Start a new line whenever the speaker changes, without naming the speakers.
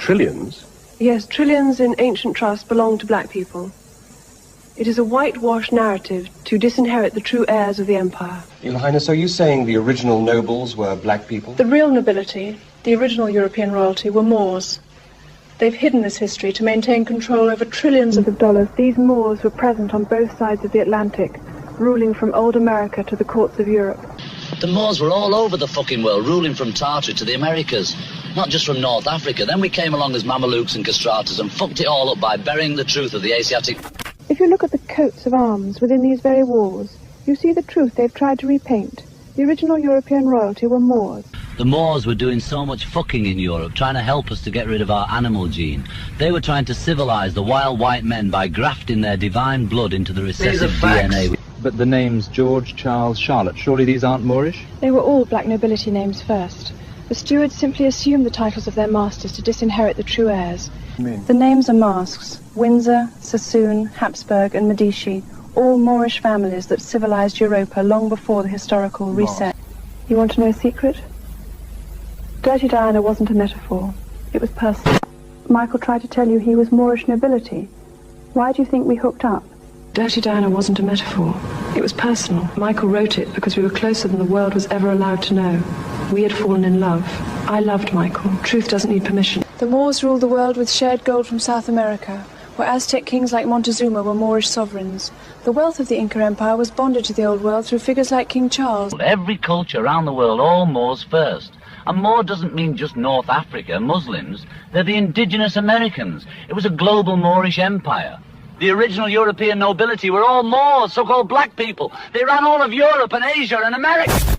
Trillions?
Yes, trillions in ancient trusts belong to black people. It is a whitewashed narrative to disinherit the true heirs of the empire.
Your Highness, are you saying the original nobles were black people?
The real nobility, the original European royalty, were Moors. They've hidden this history to maintain control over trillions of dollars. These Moors were present on both sides of the Atlantic, ruling from old America to the courts of Europe.
The Moors were all over the fucking world, ruling from Tartary to the Americas. Not just from North Africa. Then we came along as Mamelukes and Castrators and fucked it all up by burying the truth of the Asiatic...
If you look at the coats of arms within these very walls, you see the truth they've tried to repaint. The original European royalty were Moors.
The Moors were doing so much fucking in Europe, trying to help us to get rid of our animal gene. They were trying to civilize the wild white men by grafting their divine blood into the recessive DNA.
But the names George, Charles, Charlotte, surely these aren't Moorish?
They were all black nobility names first. The stewards simply assumed the titles of their masters to disinherit the true heirs. The names are masks: Windsor, Sassoon, Habsburg and Medici, all Moorish families that civilized Europa long before the historical reset. You want to know a secret? Dirty Diana wasn't a metaphor. It was personal. Michael tried to tell you he was Moorish nobility. Why do you think we hooked up? Dirty Diana wasn't a metaphor. It was personal. Michael wrote it because we were closer than the world was ever allowed to know. We had fallen in love. I loved Michael. Truth doesn't need permission. The Moors ruled the world with shared gold from South America, where Aztec kings like Montezuma were Moorish sovereigns. The wealth of the Inca Empire was bonded to the Old World through figures like King Charles.
Every culture around the world, all Moors first. And Moor doesn't mean just North Africa, Muslims. They're the indigenous Americans. It was a global Moorish empire. The original European nobility were all Moors, so-called black people. They ran all of Europe and Asia and America.